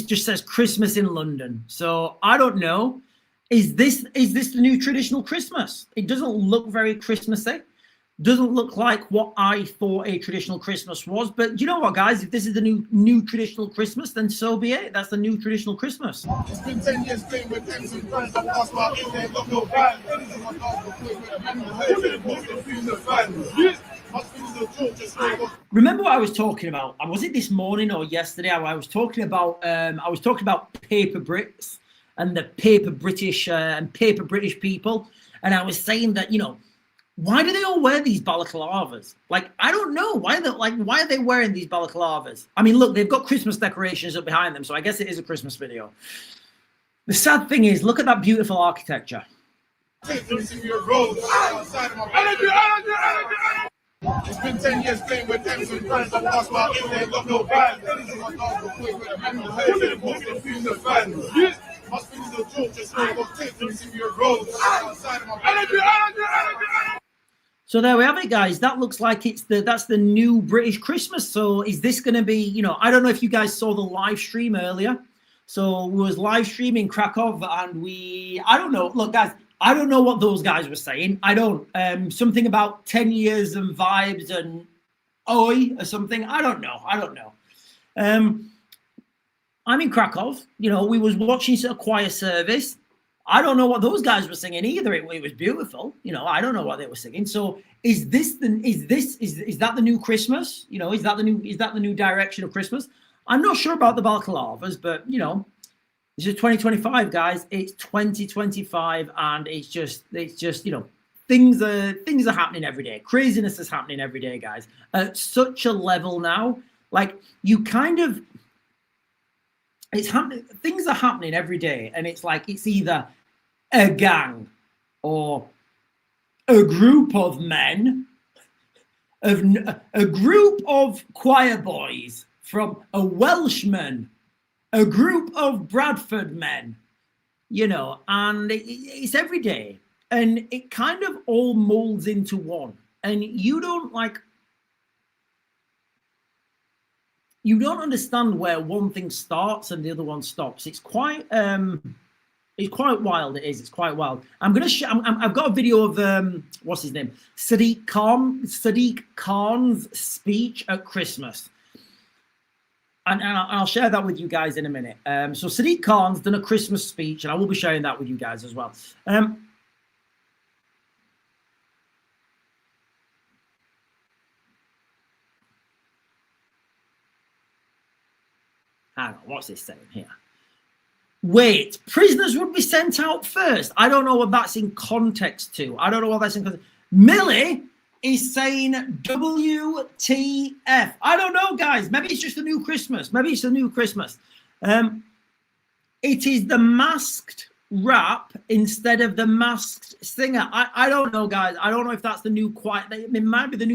just says Christmas in London. So I don't know. Is this the new traditional Christmas? It doesn't look very Christmassy. Doesn't look like what I thought a traditional Christmas was. But you know what, guys? If this is the new traditional Christmas, then so be it. That's the new traditional Christmas. It's been 10 years playing with friends and friends. I lost my in there, got no band. Remember what I was talking about? Was it this morning or yesterday? I was talking about paper Brits and the paper British and paper British people, and I was saying that, you know, why do they all wear these balaclavas? Like, I don't know why are they wearing these balaclavas? I mean, look, they've got Christmas decorations up behind them, so I guess it is a Christmas video. The sad thing is, look at that beautiful architecture. It's been 10 years playing with M's and friends. I lost my in got no band. Must be the joke, just So there we have it, guys. That looks like that's the new British Christmas. So is this going to be, you know, I don't know if you guys saw the live stream earlier. So we was live streaming Krakow, and I don't know. Look, guys, I don't know what those guys were saying. I don't. Something about 10 years and vibes and oi or something. I don't know. I'm in Krakow. You know, we was watching a choir service. I don't know what those guys were singing either. It was beautiful. You know, I don't know what they were singing. So is that the new Christmas? You know, is that the new direction of Christmas? I'm not sure about the balaclavas, but you know, this is 2025, guys. It's 2025, and it's just you know, things are happening every day. Craziness is happening every day, guys. At such a level now, like you kind of, it's happening. Things are happening every day, and it's like it's either a gang or a group of men, a group of choir boys from a Welshman, a group of Bradford men, you know, and it's every day, and it kind of all molds into one, and you don't understand where one thing starts and the other one stops. It's quite wild. It's quite wild. I've got a video of what's his name, Sadiq Khan's speech at Christmas. And I'll share that with you guys in a minute. So Sadiq Khan's done a Christmas speech, and I will be sharing that with you guys as well. Hang on, what's this saying here? Wait, prisoners would be sent out first. I don't know what that's in context to. Millie is saying WTF. I don't know, guys. Maybe it's just a new Christmas. It is the masked rap instead of the masked singer. I don't know, guys. I don't know if that's the new It might be the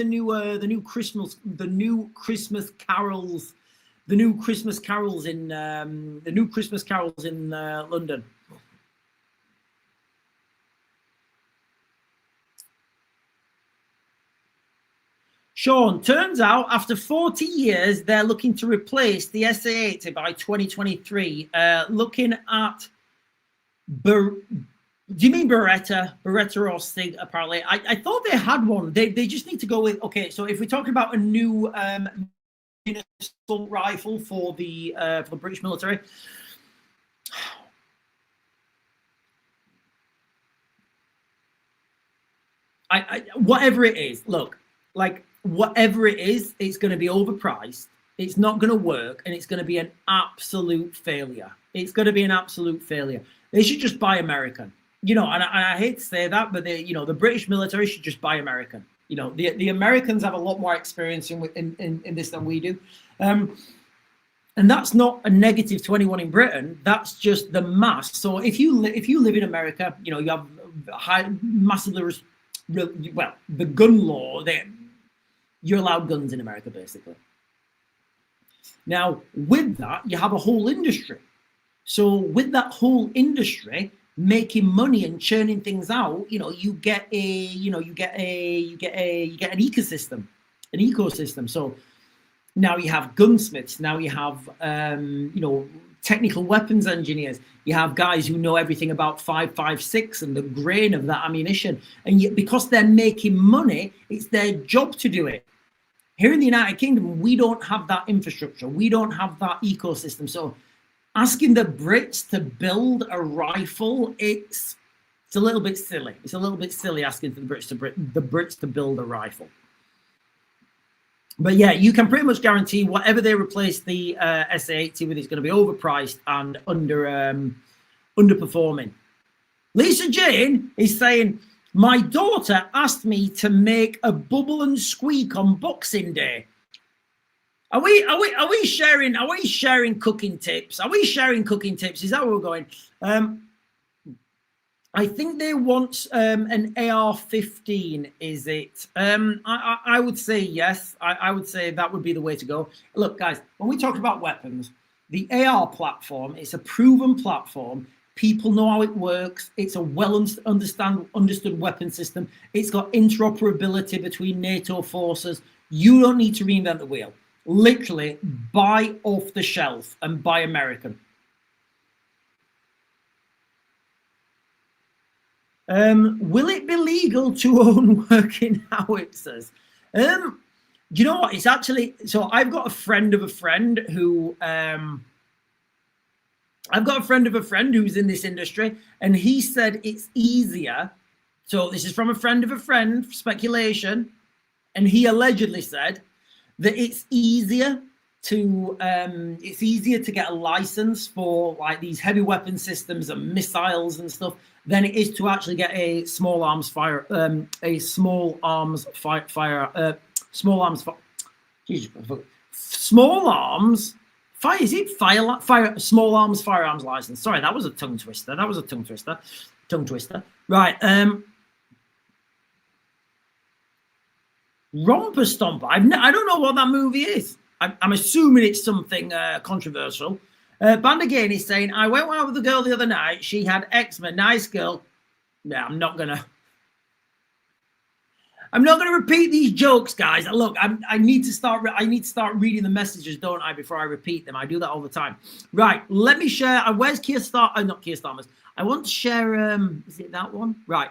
new Christmas carols. The new Christmas carols in London. Sean, turns out after 40 years, they're looking to replace the SA-80 by 2023. Looking at, do you mean Beretta? Beretta or Sig, apparently. I thought they had one. They just need to go with, okay, so if we're talking about a new assault rifle for the British military, whatever it is, look, like whatever it is, it's going to be overpriced. It's not going to work, and it's going to be an absolute failure. They should just buy American, you know. And I hate to say that, but the British military should just buy American. You know, the Americans have a lot more experience in this than we do. And that's not a negative to anyone in Britain. That's just the mass. So if you live in America, you know, you have massively, the gun law, you're allowed guns in America, basically. Now, with that, you have a whole industry. So with that whole industry making money and churning things out, you know, you get an ecosystem. So now you have gunsmiths. Now you have technical weapons engineers. You have guys who know everything about 5.56 and the grain of that ammunition. And yet, because they're making money, it's their job to do it. Here in the United Kingdom, we don't have that infrastructure. We don't have that ecosystem. So asking the Brits to build a rifle, it's It's a little bit silly. It's a little bit silly asking for the Brits to build a rifle. But yeah, you can pretty much guarantee whatever they replace the SA-80 with is going to be overpriced and underperforming. Lisa Jane is saying, my daughter asked me to make a bubble and squeak on Boxing Day. Are we sharing cooking tips? Are we sharing cooking tips? Is that where we're going? I think they want an AR-15, is it? I would say yes. I would say that would be the way to go. Look, guys, when we talk about weapons, the AR platform, it's a proven platform. People know how it works. It's a well understood weapon system. It's got interoperability between NATO forces. You don't need to reinvent the wheel. Literally, buy off the shelf and buy American. Will it be legal to own working howitzers? Do you know what? It's actually, so I've got a friend of a friend who, who's in this industry, and he said it's easier. So this is from a friend of a friend, speculation, and he allegedly said that it's easier to get a license for like these heavy weapon systems and missiles and stuff than it is to actually get a small arms fire. Small arms fire. Is it fire? Small arms firearms license. Sorry, that was a tongue twister. Tongue twister. Right. Romper Stomper. I don't know what that movie is. I'm assuming it's something controversial. Bandagain is saying, I went out with a girl the other night. She had eczema. Nice girl. Yeah, I'm not gonna repeat these jokes, guys. Look, I need to start reading the messages, don't I, before I repeat them. I do that all the time. Right, let me share. Where's Keir Starmer? Not Keir Starmer's. I want to share. Is it that one? Right.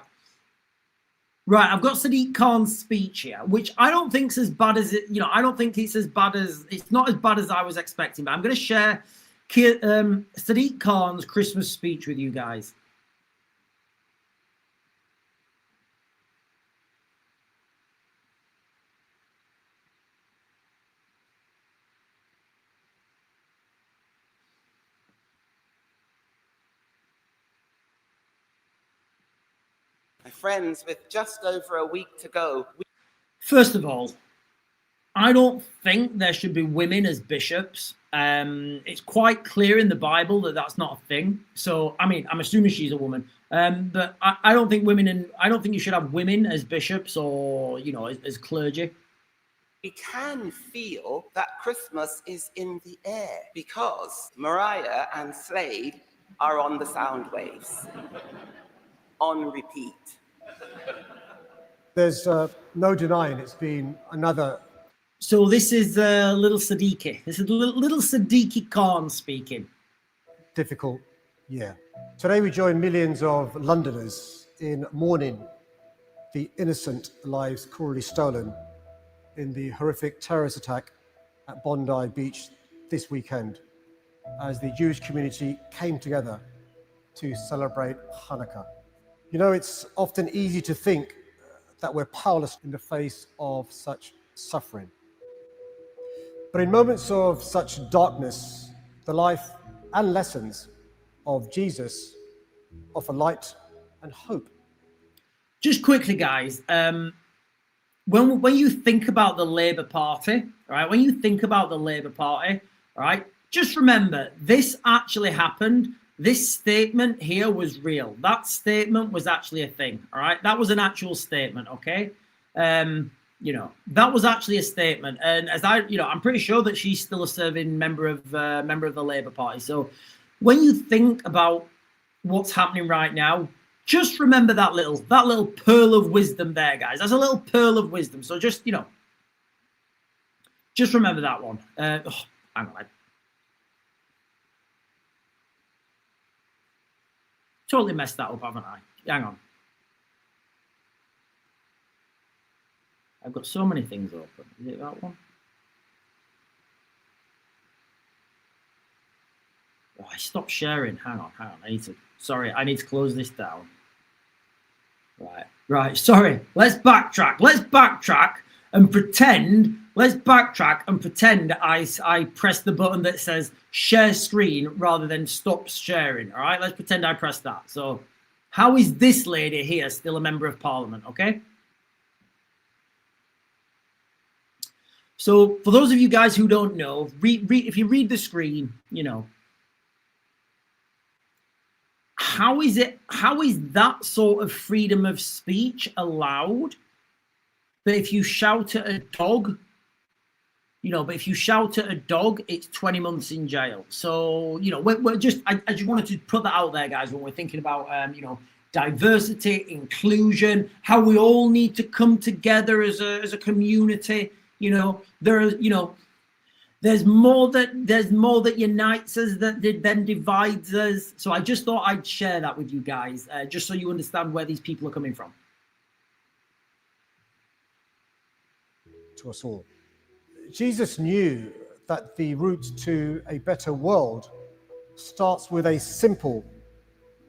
I've got Sadiq Khan's speech here, which I don't think is as bad as it. I don't think it's as bad as it's not as bad as I was expecting. But I'm going to share Sadiq Khan's Christmas speech with you guys. My friends, with just over a week to go. First of all, I don't think there should be women as bishops. It's quite clear in the Bible that that's not a thing. So, I mean, I'm assuming she's a woman. But I don't think I don't think you should have women as bishops or, as clergy. We can feel that Christmas is in the air because Mariah and Slade are on the sound waves. On repeat. There's no denying it's been another. So this is little Siddiqui. This is little Siddiqui Khan speaking. Difficult year. Today we join millions of Londoners in mourning the innocent lives cruelly stolen in the horrific terrorist attack at Bondi Beach this weekend, as the Jewish community came together to celebrate Hanukkah. It's often easy to think that we're powerless in the face of such suffering. But in moments of such darkness, the life and lessons of Jesus offer light and hope. Just quickly, guys, when you think about the Labour Party, right? When you think about the Labour Party, right? Just remember, this actually happened. This statement here was real. That statement was actually a thing. All right. That was an actual statement. Okay. That was actually a statement. And as I'm pretty sure that she's still a serving member of the Labour Party. So when you think about what's happening right now, just remember that little pearl of wisdom there, guys. That's a little pearl of wisdom. So just remember that one. Hang on. Totally messed that up, haven't I? Hang on. I've got so many things open. Is it that one? Oh, I stopped sharing. Hang on. I need to close this down. Right. Sorry. Let's backtrack. Let's backtrack and pretend. Let's backtrack and pretend I press the button that says share screen rather than stop sharing. All right. Let's pretend I pressed that. So, how is this lady here still a member of Parliament? Okay. So, for those of you guys who don't know, if you read the screen, you know. How is that sort of freedom of speech allowed? But if you shout at a dog, but if you shout at a dog, it's 20 months in jail. So, we're just, I just wanted to put that out there, guys, when we're thinking about, diversity, inclusion, how we all need to come together as a community. There's more that unites us that then divides us. So I just thought I'd share that with you guys, just so you understand where these people are coming from. To us all. Jesus knew that the route to a better world starts with a simple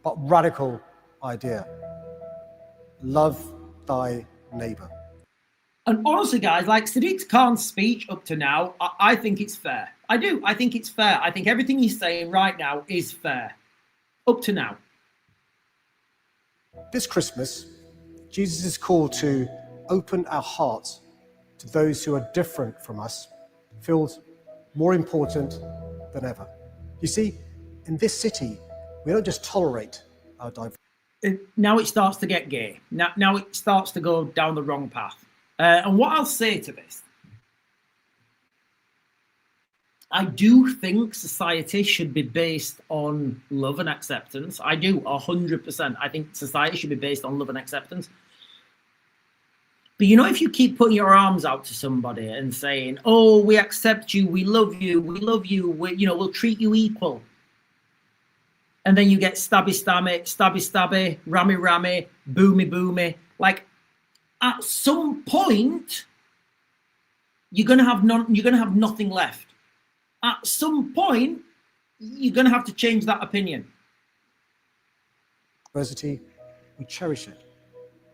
but radical idea. Love thy neighbor. And honestly, guys, like Sadiq Khan's speech up to now, I think it's fair. I do. I think it's fair. I think everything he's saying right now is fair. Up to now. This Christmas, Jesus' call to open our hearts to those who are different from us feels more important than ever. You see, in this city, we don't just tolerate our diversity. Now it starts to get gay. Now it starts to go down the wrong path. And what I'll say to this, I do think society should be based on love and acceptance. I do, 100%. I think society should be based on love and acceptance. But if you keep putting your arms out to somebody and saying, "Oh, we accept you, we love you, we'll treat you equal," and then you get stabby, rammy, boomy, like. At some point, you're gonna have nothing left. At some point, you're gonna have to change that opinion. Diversity, we cherish it,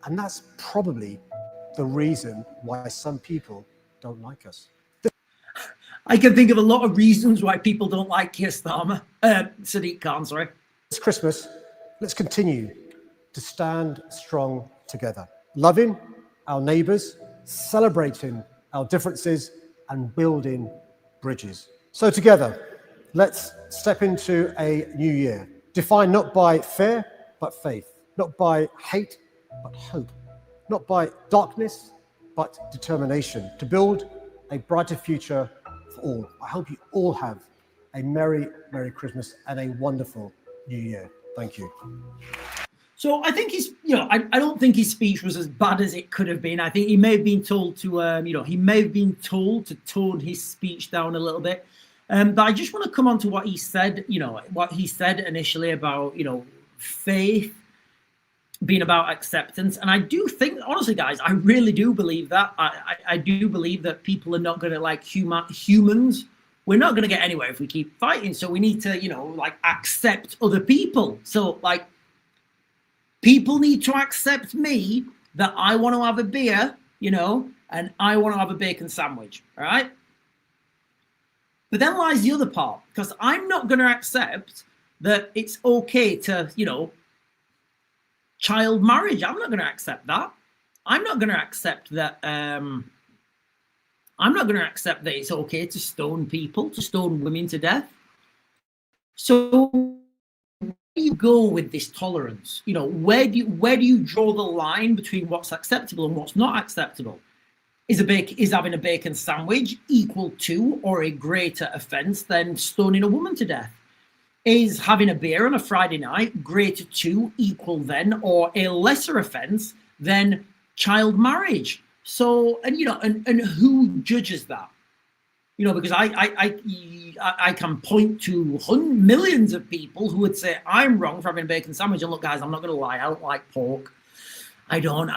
and that's probably the reason why some people don't like us. I can think of a lot of reasons why people don't like Sadiq Khan. Sorry. This Christmas, let's continue to stand strong together, loving our neighbors, celebrating our differences, and building bridges. So together, let's step into a new year, defined not by fear, but faith, not by hate, but hope, not by darkness, but determination, to build a brighter future for all. I hope you all have a Merry Christmas and a wonderful New Year. Thank you. So I think I don't think his speech was as bad as it could have been. I think he may have been told to tone his speech down a little bit. But I just want to come on to what he said, what he said initially about, faith being about acceptance. And I do think, honestly, guys, I really do believe that. I do believe that people are not going to like humans. We're not going to get anywhere if we keep fighting. So we need to, accept other people. So people need to accept me that I want to have a beer, and I want to have a bacon sandwich. All right. But then lies the other part, because I'm not going to accept that it's okay to, child marriage. I'm not going to accept that. I'm not going to accept that. I'm not going to accept that it's okay to stone people, to stone women to death. So where do you go with this tolerance? Where do you draw the line between what's acceptable and what's not acceptable? Is having a bacon sandwich equal to or a greater offence than stoning a woman to death? Is having a beer on a Friday night greater to, equal then, or a lesser offence than child marriage? So, and who judges that? Because I can point to millions of people who would say I'm wrong for having a bacon sandwich. And look, guys, I'm not going to lie. I don't like pork. I don't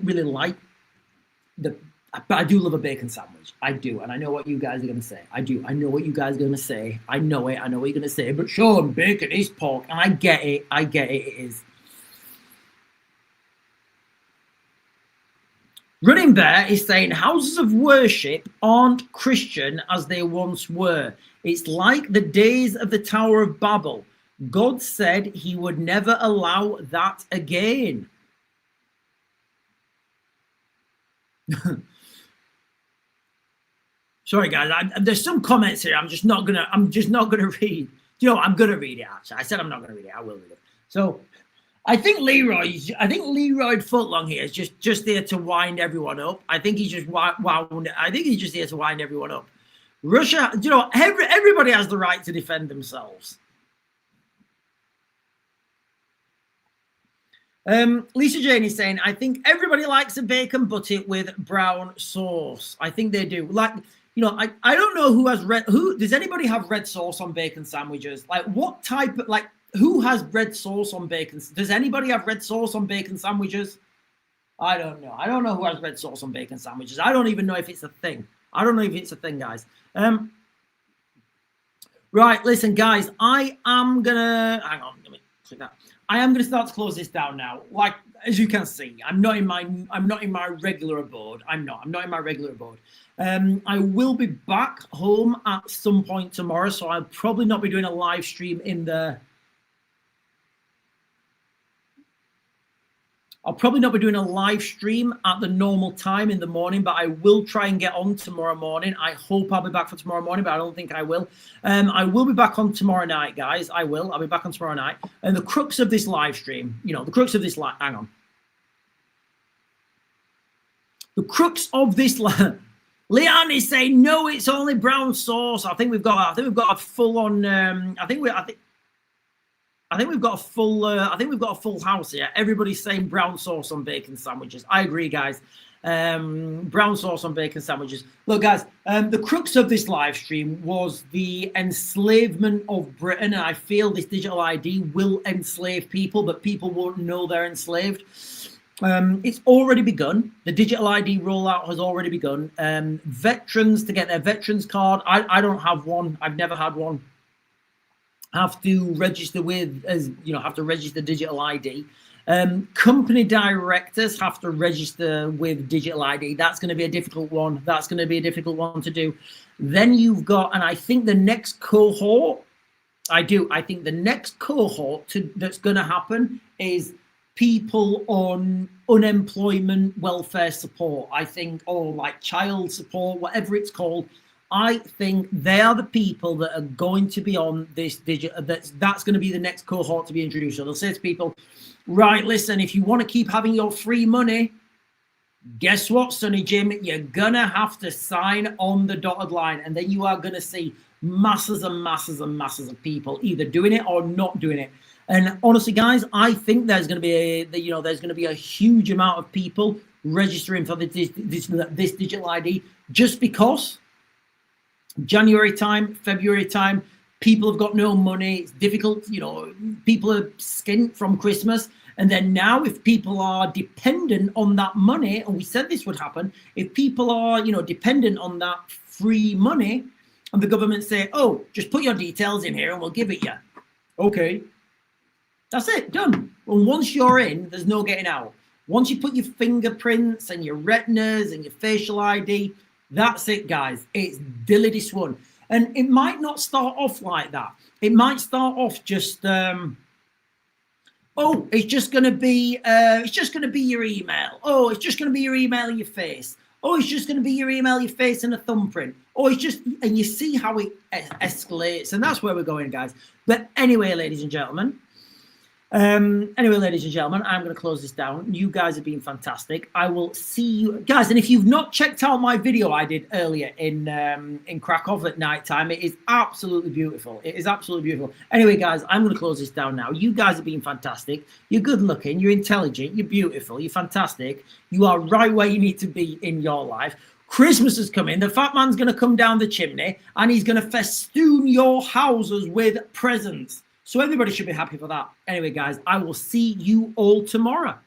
really like but I do love a bacon sandwich. I do. And I know what you guys are going to say. I do. I know what you guys are going to say. I know it. I know what you're going to say. But Sean, bacon is pork. And I get it. It is. Running Bear is saying houses of worship aren't Christian as they once were. It's like the days of the Tower of Babel. God said he would never allow that again. Sorry, guys. There's some comments here. I'm just not gonna read. You know, I'm gonna read it. Actually, I said I'm not gonna read it. I will read it. So, I think Leroy Footlong here is just there to wind everyone up. I think he's just I think he's just here to wind everyone up. Russia, you know, everybody has the right to defend themselves. Lisa Jane is saying, I think everybody likes a bacon butty with brown sauce. I think they do. Like, you know, I don't know who has does anybody have red sauce on bacon sandwiches? Like, what type of, like, who has red sauce on bacon? Does anybody have red sauce on bacon sandwiches? I don't know. I don't know who has red sauce on bacon sandwiches. I don't even know if it's a thing. I don't know if it's a thing, guys. Right, listen, guys, I am gonna hang on. Let me click that. I am gonna start to close this down now. Like, as you can see, I'm not in my regular abode. I'm not in my regular abode. I will be back home at some point tomorrow, so I'll probably not be doing a live stream in the. I'll probably not be doing a live stream at the normal time in the morning, but I will try and get on tomorrow morning. I hope I'll be back for tomorrow morning, but I don't think I will. I will be back on tomorrow night, guys. I'll be back on tomorrow night. And the crux of this live stream, you know, the crux of this hang on. The crux of this Leanne is saying no, it's only brown sauce. I think we've got a full on I think we've got a full house here. Everybody's saying brown sauce on bacon sandwiches. I agree, guys. Brown sauce on bacon sandwiches. Look, guys, the crux of this live stream was the enslavement of Britain. And I feel this digital ID will enslave people, but people won't know they're enslaved. It's already begun. The digital ID rollout has already begun. Veterans, to get their veterans card. I don't have one. I've never had one. Have to register with, as you know, have to register digital ID. Company directors have to register with digital ID. That's going to be a difficult one. That's going to be a difficult one to do. Then you've got, and I think the next cohort, I think the next cohort that's going to happen is people on unemployment welfare support. I think, or like child support, whatever it's called. I think they are the people that are going to be on this digital. That's going to be the next cohort to be introduced. So they'll say to people, right, listen, if you want to keep having your free money, guess what, Sonny Jim? You're going to have to sign on the dotted line. And then you are going to see masses and masses and masses of people either doing it or not doing it. And honestly, guys, I think there's going to be there's going to be a huge amount of people registering for this digital ID just because. January time, February time, people have got no money. It's difficult, you know, people are skint from Christmas. And then now if people are dependent on that money, and we said this would happen, if people are, you know, dependent on that free money and the government say, oh, just put your details in here and we'll give it you. Okay. That's it, done. And once you're in, there's no getting out. Once you put your fingerprints and your retinas and your facial ID, that's it, guys. It's dilly swun. And it might not start off like that. It might start off just, it's just going to be your email. Oh, it's just going to be your email and your face. Oh, it's just going to be your email, your face and a thumbprint. Oh, it's just, and you see how it escalates. And that's where we're going, guys. But anyway, ladies and gentlemen, I'm going to close this down. You guys have been fantastic. I will see you guys. And if you've not checked out my video I did earlier in Krakow at night time, it is absolutely beautiful. It is absolutely beautiful. Anyway, guys, I'm going to close this down now. You guys have been fantastic. You're good looking. You're intelligent. You're beautiful. You're fantastic. You are right where you need to be in your life. Christmas is coming. The fat man's going to come down the chimney and he's going to festoon your houses with presents. So everybody should be happy for that. Anyway, guys, I will see you all tomorrow.